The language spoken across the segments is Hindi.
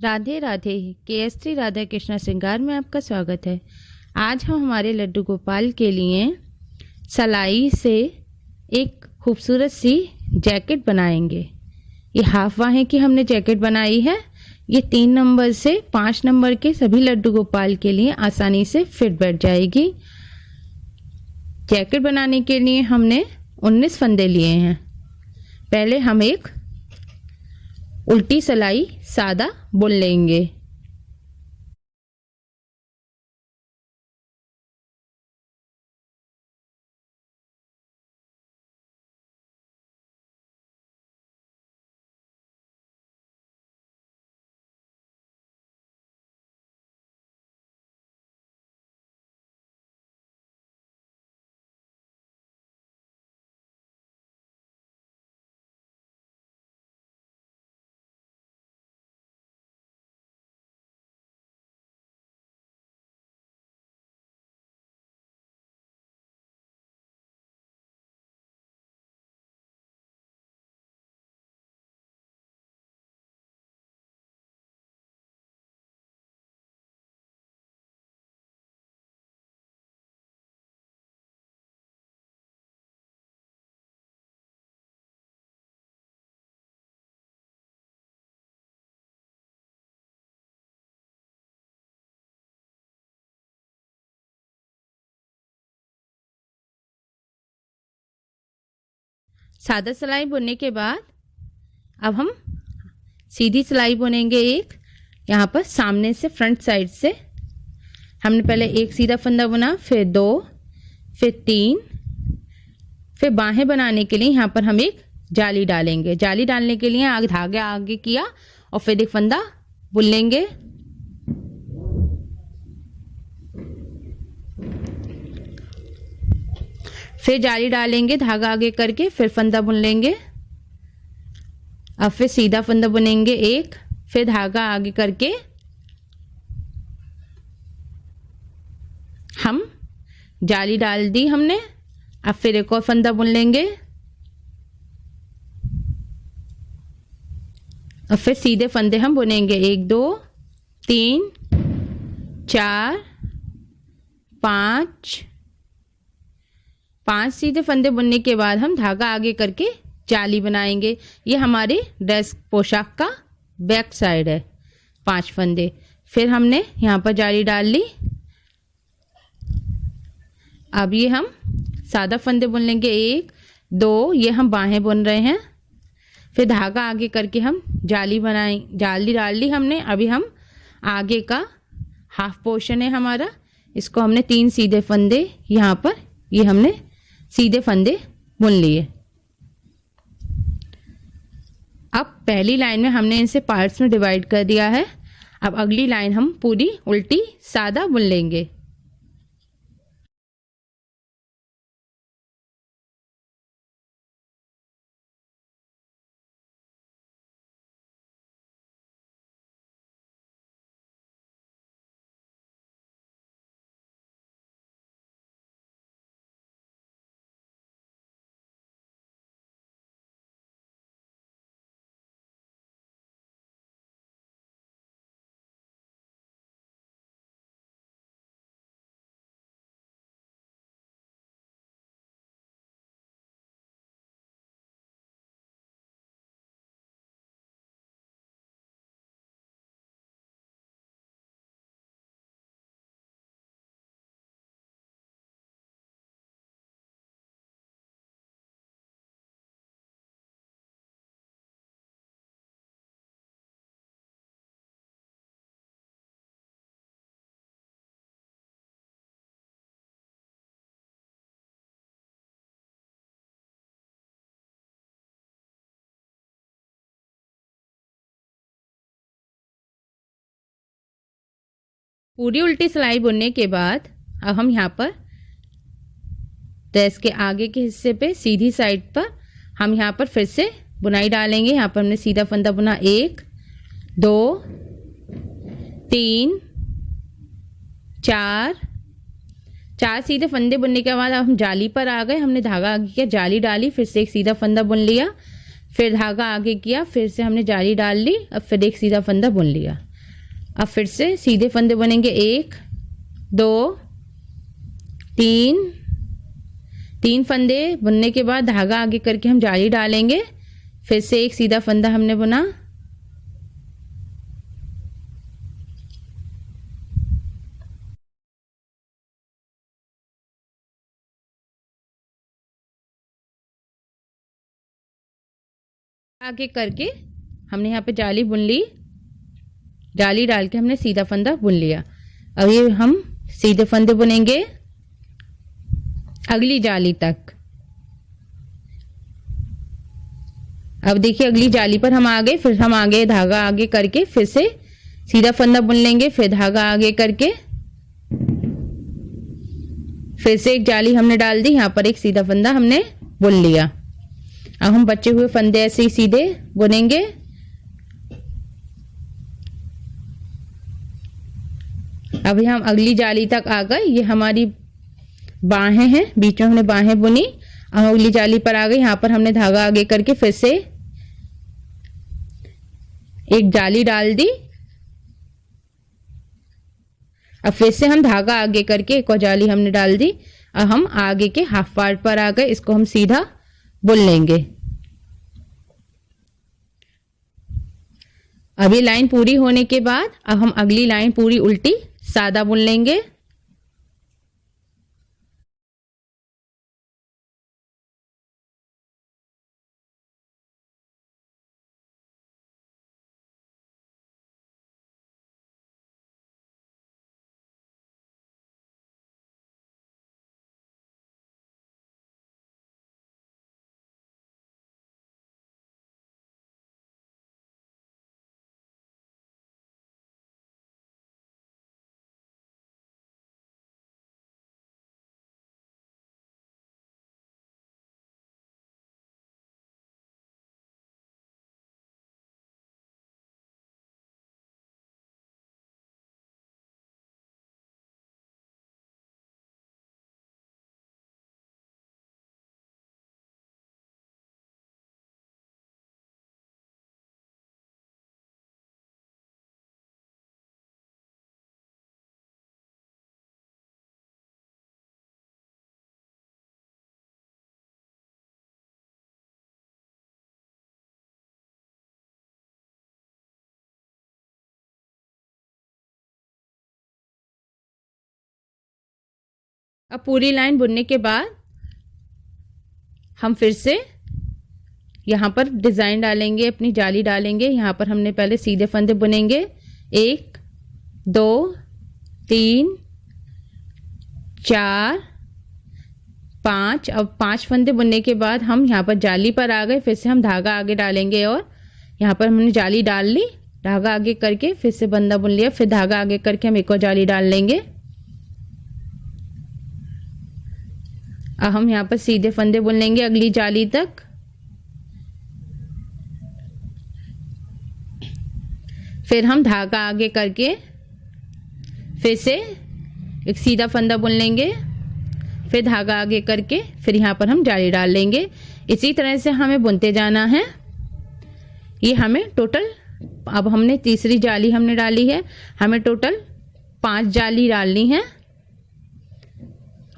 राधे राधे। केएस3 राधा कृष्णा श्रृंगार में आपका स्वागत है। आज हम हमारे लड्डू गोपाल के लिए सलाई से एक खूबसूरत सी जैकेट बनाएंगे। ये हाफ बाहें की हमने जैकेट बनाई है। ये 3 नंबर से 5 नंबर के सभी लड्डू गोपाल के लिए आसानी से फिट बैठ जाएगी। जैकेट बनाने के लिए हमने 19 फंदे लिए हैं। पहले हम एक उल्टी सिलाई सादा बुन लेंगे। सादा सिलाई बुनने के बाद अब हम सीधी सिलाई बुनेंगे। एक यहाँ पर सामने से फ्रंट साइड से हमने पहले एक सीधा फंदा बुना, फिर 2, फिर 3, फिर बाहें बनाने के लिए यहाँ पर हम एक जाली डालेंगे। जाली डालने के लिए आगे धागा आगे किया और फिर एक फंदा बुन लेंगे। फिर जाली डालेंगे, धागा आगे करके फिर फंदा बुन लेंगे। अब फिर सीधा फंदा बुनेंगे एक, फिर धागा आगे करके हम जाली डाल दी हमने। अब फिर एक और फंदा बुन लेंगे। अब फिर सीधे फंदे हम बुनेंगे 1, 2, 3, 4, 5 सीधे फंदे बुनने के बाद हम धागा आगे करके जाली बनाएंगे। ये हमारी ड्रेस पोशाक का बैक साइड है। 5 फंदे, फिर हमने यहाँ पर जाली डाल ली। अब ये हम सादा फंदे बुन लेंगे 1, 2, ये हम बाहें बुन रहे हैं। फिर धागा आगे करके हम जाली डाल ली हमने। अभी हम आगे का हाफ पोर्शन है हमारा, इसको हमने 3 सीधे फंदे यहाँ पर ये हमने सीधे फंदे बुन लिए। अब पहली लाइन में हमने इनसे पार्ट्स में डिवाइड कर दिया है। अब अगली लाइन हम पूरी उल्टी सादा बुन लेंगे। पूरी उल्टी सिलाई बुनने के बाद अब हम यहाँ पर ड्रेस के आगे के हिस्से पे सीधी साइड पर हम यहाँ पर फिर से बुनाई डालेंगे। यहाँ पर हमने सीधा फंदा बुना 1, 2, 3, 4 सीधे फंदे बुनने के बाद अब हम जाली पर आ गए। हमने धागा आगे किया, जाली डाली, फिर से एक सीधा फंदा बुन लिया, फिर धागा आगे किया, फिर से हमने जाली डाल ली, अब फिर एक सीधा फंदा बुन लिया। अब फिर से सीधे फंदे बुनेंगे, 1 2 3, 3 फंदे बुनने के बाद धागा आगे करके हम जाली डालेंगे, फिर से एक सीधा फंदा हमने बुना, आगे करके हमने यहाँ पे जाली बुन ली, जाली डाल के हमने सीधा फंदा बुन लिया। अब ये हम सीधे फंदे बुनेंगे अगली जाली तक। अब देखिए अगली जाली पर हम आ गए, फिर हम आगे धागा आगे करके फिर से सीधा फंदा बुन लेंगे, फिर धागा आगे करके फिर से एक जाली हमने डाल दी, यहाँ पर एक सीधा फंदा हमने बुन लिया। अब हम बचे हुए फंदे ऐसे ही सीधे बुनेंगे। अभी हम अगली जाली तक आ गए, ये हमारी बाहें हैं, बीच में हमने बाहें बुनी। अब अगली जाली पर आ गए, यहाँ पर हमने धागा आगे करके फिर से एक जाली डाल दी। अब फिर से हम धागा आगे करके एक और जाली हमने डाल दी। अब हम आगे के हाफ पार्ट पर आ गए, इसको हम सीधा बुन लेंगे। अब ये लाइन पूरी होने के बाद अब हम अगली लाइन पूरी उल्टी सादा बुन लेंगे। अब पूरी लाइन बुनने के बाद हम फिर से यहाँ पर डिजाइन डालेंगे, अपनी जाली डालेंगे। यहाँ पर हमने पहले सीधे फंदे बुनेंगे, 1 2 3 4 5। अब 5 फंदे बुनने के बाद हम यहाँ पर जाली पर आ गए, फिर से हम धागा आगे डालेंगे और यहाँ पर हमने जाली डाल ली, धागा आगे करके फिर से फंदा बुन लिया, फिर धागा आगे करके हम एक और जाली डाल लेंगे। अब हम यहाँ पर सीधे फंदे बुन लेंगे अगली जाली तक। फिर हम धागा आगे करके फिर से एक सीधा फंदा बुन लेंगे, फिर धागा आगे करके फिर यहाँ पर हम जाली डाल लेंगे। इसी तरह से हमें बुनते जाना है। ये हमें टोटल, अब हमने तीसरी जाली हमने डाली है, हमें टोटल 5 जाली डालनी है।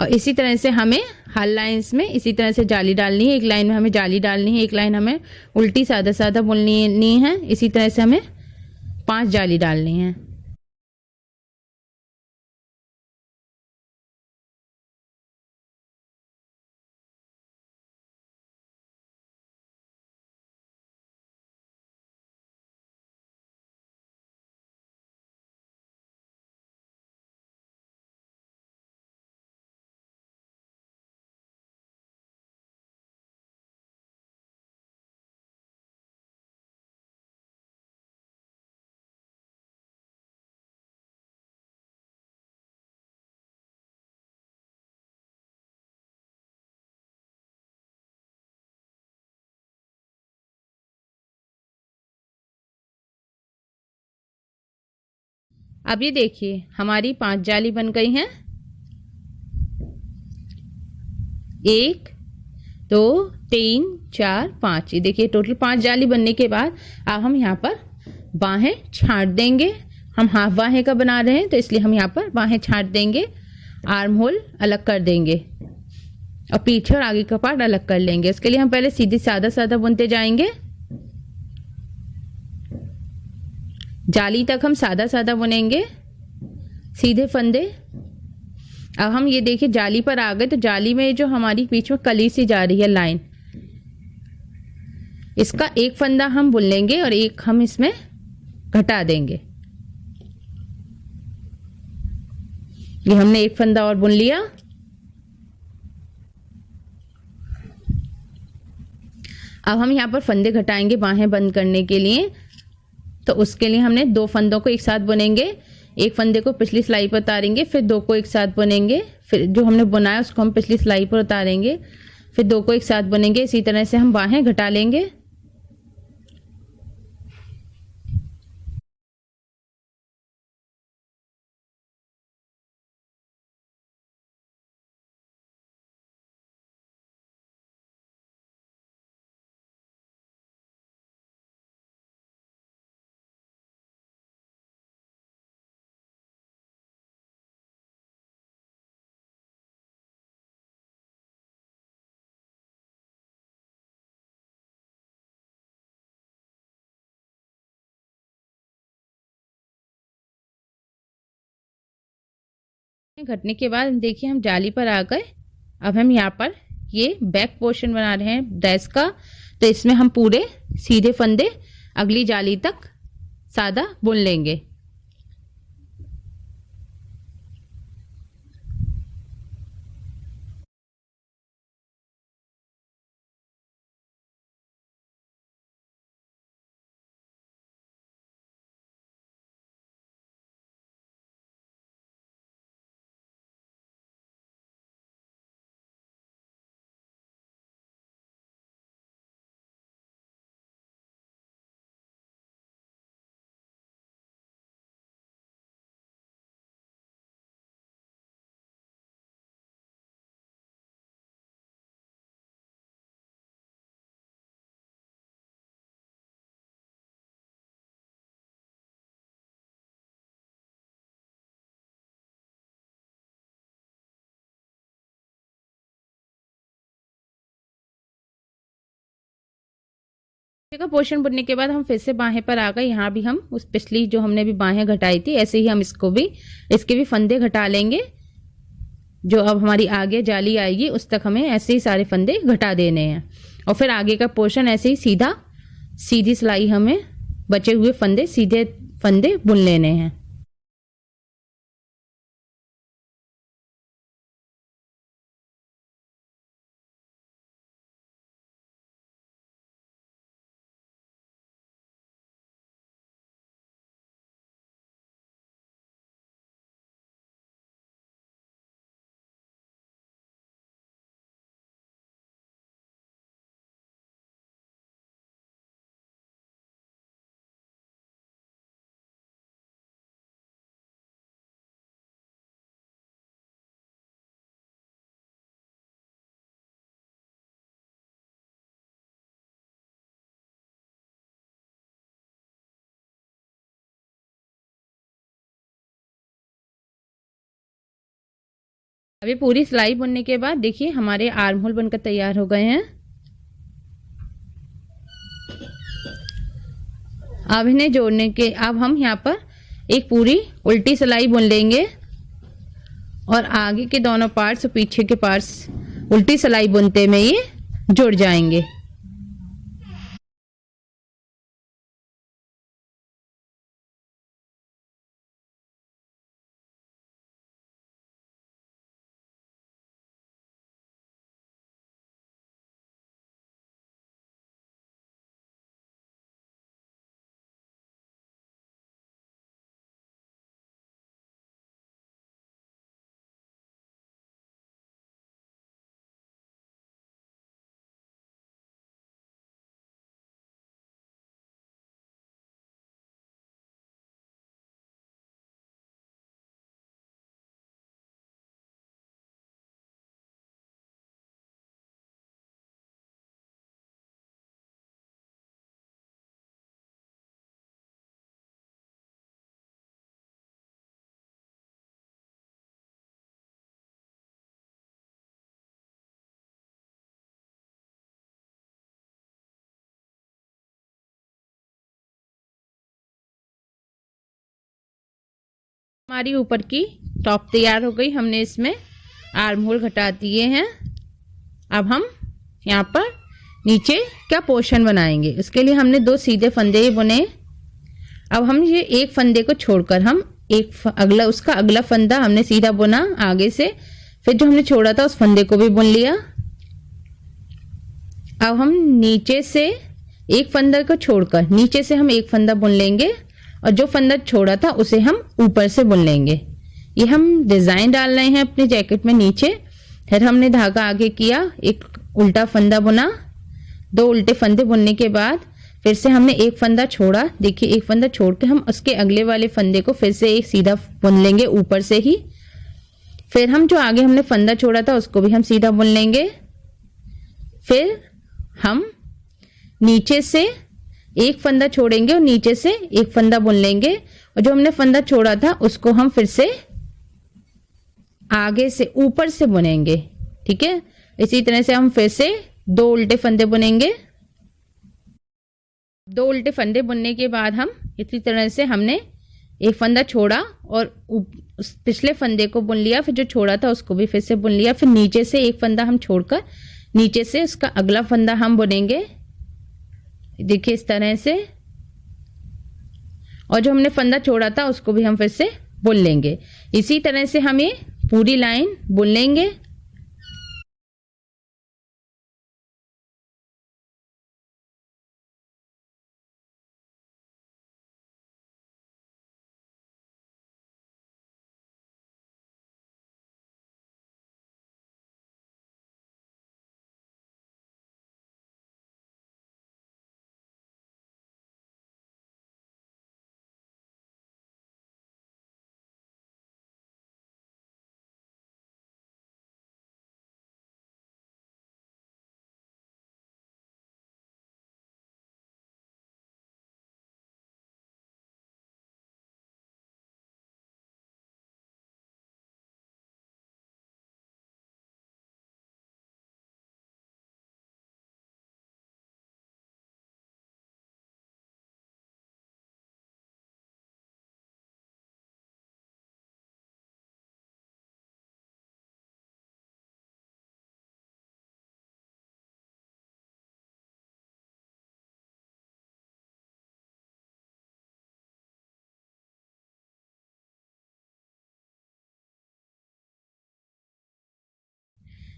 और इसी तरह से हमें हर लाइंस में इसी तरह से जाली डालनी है। एक लाइन में हमें जाली डालनी है, एक लाइन हमें उल्टी सादा सादा बुननी है। इसी तरह से हमें 5 जाली डालनी है। अब ये देखिए हमारी 5 जाली बन गई हैं। 1 2 3 4 5, ये देखिए टोटल 5 जाली बनने के बाद अब हम यहाँ पर बाहें छांट देंगे हम हाफ बाहें का बना रहे हैं तो इसलिए हम यहाँ पर बाहें छांट देंगे, आर्म होल अलग कर देंगे और पीछे और आगे का पार्ट अलग कर लेंगे। इसके लिए हम पहले सीधे सादा सादा बुनते जाएंगे। जाली तक हम सादा सादा बुनेंगे, सीधे फंदे। अब हम ये देखिए जाली पर आ गए तो जाली में जो हमारी बीच में कली सी जा रही है लाइन, इसका एक फंदा हम बुन लेंगे और एक हम इसमें घटा देंगे। ये हमने एक फंदा और बुन लिया। अब हम यहाँ पर फंदे घटाएंगे बाहें बंद करने के लिए, तो उसके लिए हमने दो फंदों को एक साथ बुनेंगे। एक फंदे को पिछली सिलाई पर उतारेंगे, फिर दो को एक साथ बुनेंगे, फिर जो हमने बुनाया उसको हम पिछली सिलाई पर उतारेंगे, फिर दो को एक साथ बुनेंगे। इसी तरह से हम बाहें घटा लेंगे। घटने के बाद देखिए हम जाली पर आ गए। अब हम यहाँ पर ये बैक पोर्शन बना रहे हैं ड्रेस का, तो इसमें हम पूरे सीधे फंदे अगली जाली तक सादा बुन लेंगे। का पोर्शन बुनने के बाद हम फिर से बाहें पर आ गए। यहाँ भी हम उस पिछली जो हमने भी बाहें घटाई थी ऐसे ही हम इसके भी फंदे घटा लेंगे। जो अब हमारी आगे जाली आएगी उस तक हमें ऐसे ही सारे फंदे घटा देने हैं और फिर आगे का पोर्शन ऐसे ही सीधी सिलाई हमें बचे हुए सीधे फंदे बुन लेने हैं। अभी पूरी सिलाई बुनने के बाद देखिए हमारे आर्म होल बनकर तैयार हो गए हैं। अब इन्हें जोड़ने के अब हम यहाँ पर एक पूरी उल्टी सिलाई बुन लेंगे और आगे के दोनों पार्ट्स और पीछे के पार्ट्स उल्टी सिलाई बुनते में ये जुड़ जाएंगे। हमारी ऊपर की टॉप तैयार हो गई। हमने इसमें आर्म होल घटा दिए हैं। अब हम यहाँ पर नीचे क्या पोर्शन बनाएंगे, उसके लिए हमने 2 सीधे फंदे बुने। अब हम ये एक फंदे को छोड़कर हम उसका अगला फंदा हमने सीधा बुना आगे से, फिर जो हमने छोड़ा था उस फंदे को भी बुन लिया। अब हम नीचे से एक फंदा को छोड़कर नीचे से हम एक फंदा बुन लेंगे और जो फंदा छोड़ा था उसे हम ऊपर से बुन लेंगे। ये हम डिजाइन डाल रहे हैं अपने जैकेट में नीचे। फिर हमने धागा आगे किया, एक उल्टा फंदा बुना, 2 उल्टे फंदे बुनने के बाद फिर से हमने एक फंदा छोड़ा। देखिए एक फंदा छोड़ के हम उसके अगले वाले फंदे को फिर से एक सीधा बुन लेंगे ऊपर से ही। फिर हम जो आगे हमने फंदा छोड़ा था उसको भी हम सीधा बुन लेंगे। फिर हम नीचे से एक फंदा छोड़ेंगे और नीचे से एक फंदा बुन लेंगे और जो हमने फंदा छोड़ा था उसको हम फिर से आगे से ऊपर से बुनेंगे। ठीक है, इसी तरह से हम फिर से 2 उल्टे फंदे बुनेंगे। 2 उल्टे फंदे बुनने के बाद हम इसी तरह से हमने एक फंदा छोड़ा और उस पिछले फंदे को बुन लिया, फिर जो छोड़ा था उसको भी फिर से बुन लिया। फिर नीचे से एक फंदा हम छोड़कर नीचे से उसका अगला फंदा हम बुनेंगे। देखिए इस तरह से, और जो हमने फंदा छोड़ा था उसको भी हम फिर से बुन लेंगे। इसी तरह से हम ये पूरी लाइन बुन लेंगे।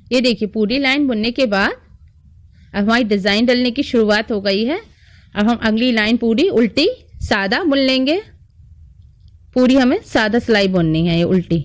ये देखिए पूरी लाइन बुनने के बाद अब हमारी डिजाइन डलने की शुरुआत हो गई है। अब हम अगली लाइन पूरी उल्टी सादा बुन लेंगे। पूरी हमें सादा सिलाई बुननी है ये उल्टी।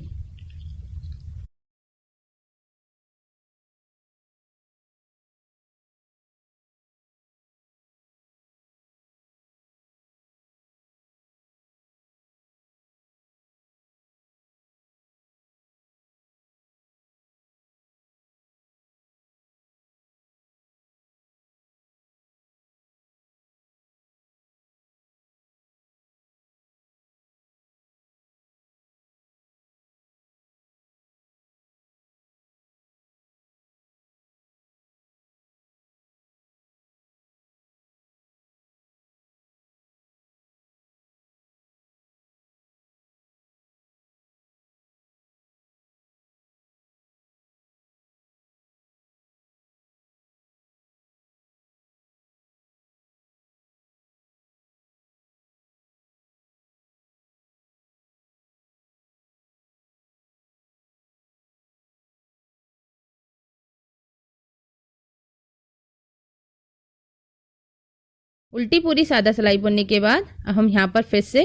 उल्टी पूरी सादा सिलाई बुनने के बाद अब हम यहाँ पर फिर से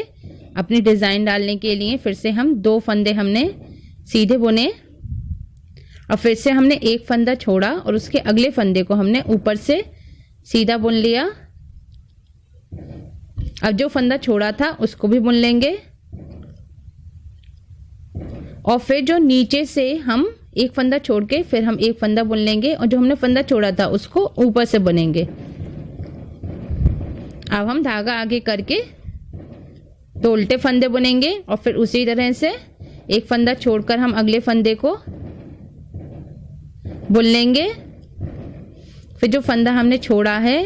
अपनी डिजाइन डालने के लिए फिर से हम 2 फंदे हमने सीधे बुने और फिर से हमने एक फंदा छोड़ा और उसके अगले फंदे को हमने ऊपर से सीधा बुन लिया। अब जो फंदा छोड़ा था उसको भी बुन लेंगे और फिर जो नीचे से हम एक फंदा छोड़ के फिर हम एक फंदा बुन लेंगे और जो हमने फंदा छोड़ा था उसको ऊपर से बुनेंगे। अब हम धागा आगे करके 2 उल्टे फंदे बुनेंगे और फिर उसी तरह से एक फंदा छोड़कर हम अगले फंदे को बुन लेंगे। फिर जो फंदा हमने छोड़ा है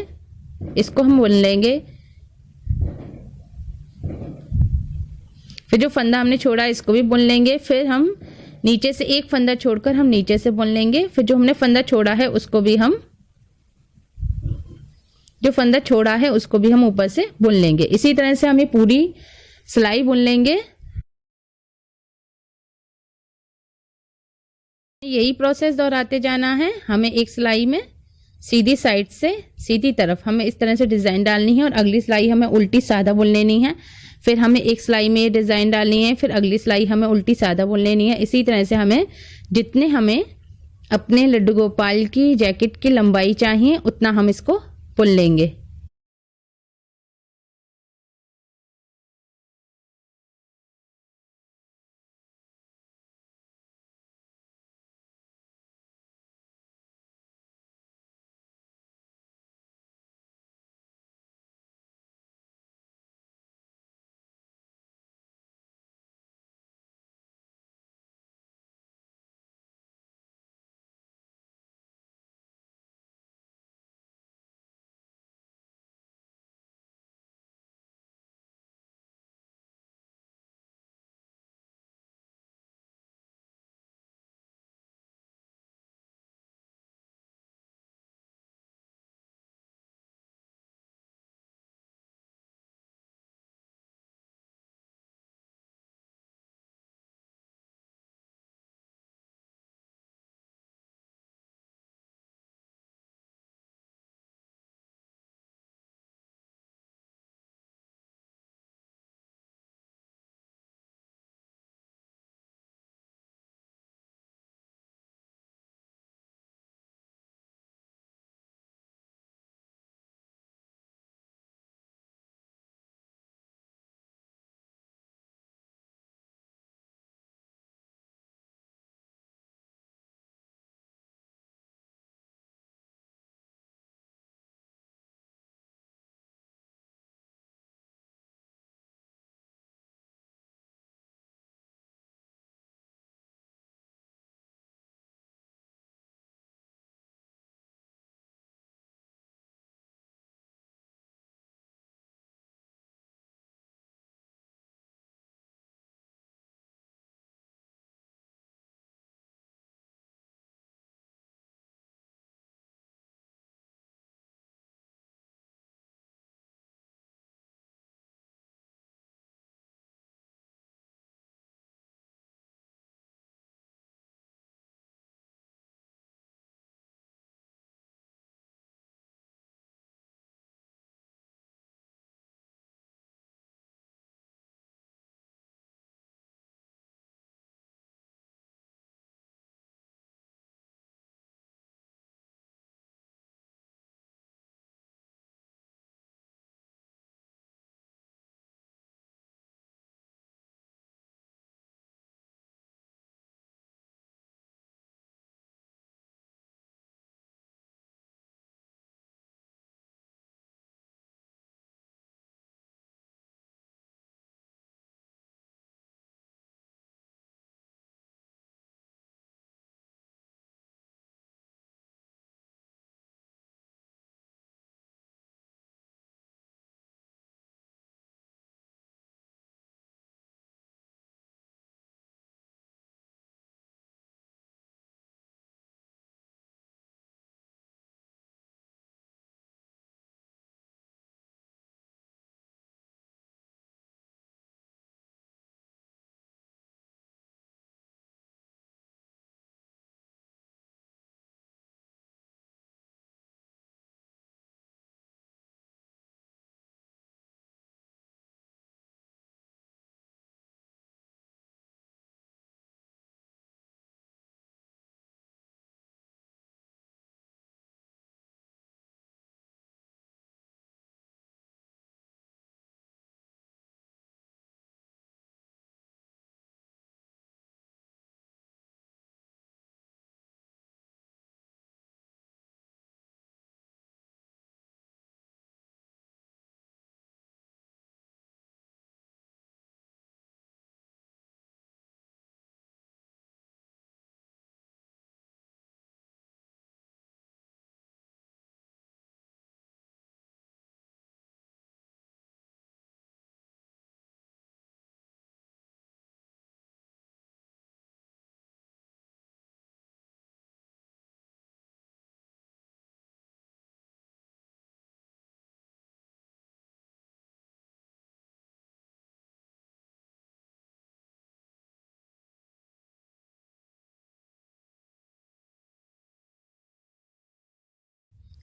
इसको हम बुन लेंगे। फिर जो फंदा हमने छोड़ा इसको भी बुन लेंगे। फिर हम नीचे से एक फंदा छोड़कर हम नीचे से बुन लेंगे। फिर जो हमने फंदा छोड़ा है उसको भी हम ऊपर से बुन लेंगे। इसी तरह से हमें पूरी सिलाई बुन लेंगे। यही प्रोसेस दोहराते जाना है। हमें एक सिलाई में सीधी साइड से सीधी तरफ हमें इस तरह से डिजाइन डालनी है और अगली सिलाई हमें उल्टी सादा बुन लेनी है। फिर हमें एक सिलाई में ये डिजाइन डालनी है, फिर अगली सिलाई हमें उल्टी सादा बुन लेनी है। इसी तरह से हमें जितने हमें अपने लड्डू गोपाल की जैकेट की लंबाई चाहिए उतना हम इसको बुन लेंगे।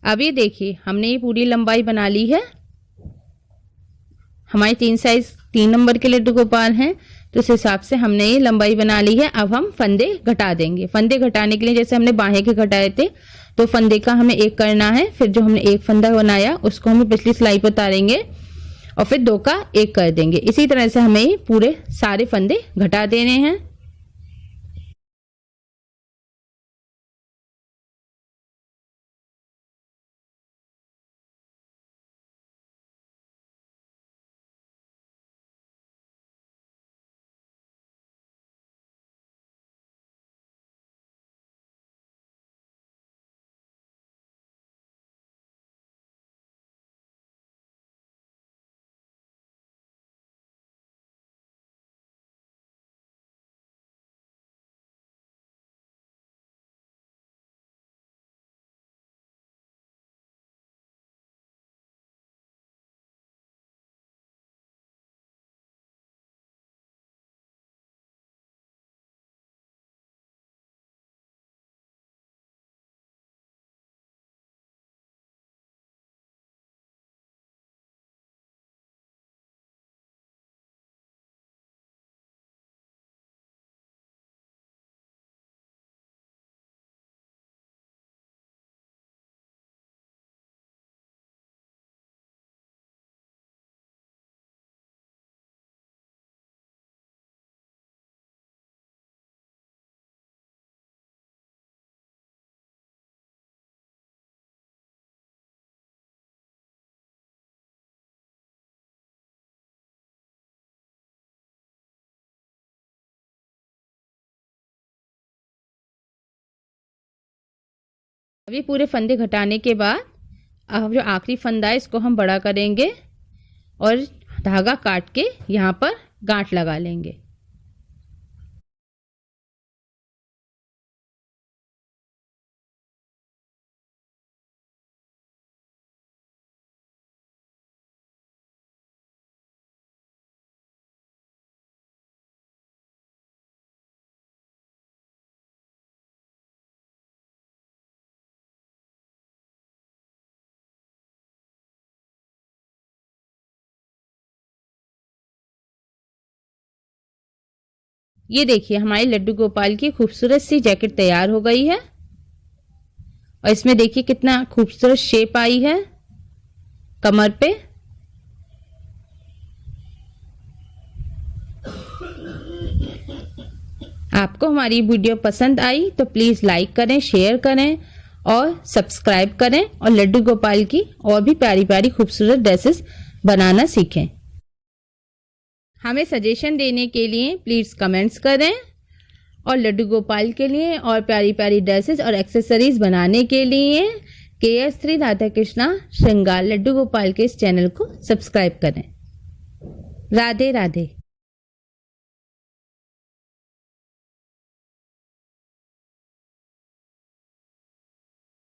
अब ये देखिए हमने ये पूरी लंबाई बना ली है। हमारे 3 नंबर के लड्डू गोपाल हैं तो उस हिसाब से हमने ये लंबाई बना ली है। अब हम फंदे घटा देंगे। फंदे घटाने के लिए जैसे हमने बाहें के घटाए थे तो फंदे का हमें एक करना है, फिर जो हमने एक फंदा बनाया उसको हमें पिछली सिलाई पर उतारेंगे और फिर 2 का 1 कर देंगे। इसी तरह से हमें पूरे सारे फंदे घटा देने हैं। अभी पूरे फंदे घटाने के बाद अब जो आखिरी फंदा है इसको हम बड़ा करेंगे और धागा काट के यहाँ पर गांठ लगा लेंगे। ये देखिए हमारी लड्डू गोपाल की खूबसूरत सी जैकेट तैयार हो गई है और इसमें देखिए कितना खूबसूरत शेप आई है कमर पे। आपको हमारी वीडियो पसंद आई तो प्लीज लाइक करें, शेयर करें और सब्सक्राइब करें और लड्डू गोपाल की और भी प्यारी प्यारी खूबसूरत ड्रेसेस बनाना सीखें। हमें सजेशन देने के लिए प्लीज कमेंट्स करें और लड्डू गोपाल के लिए और प्यारी प्यारी ड्रेसेस और एक्सेसरीज बनाने के लिए KS3 राधा कृष्णा श्रृंगार लड्डू गोपाल के इस चैनल को सब्सक्राइब करें। राधे राधे।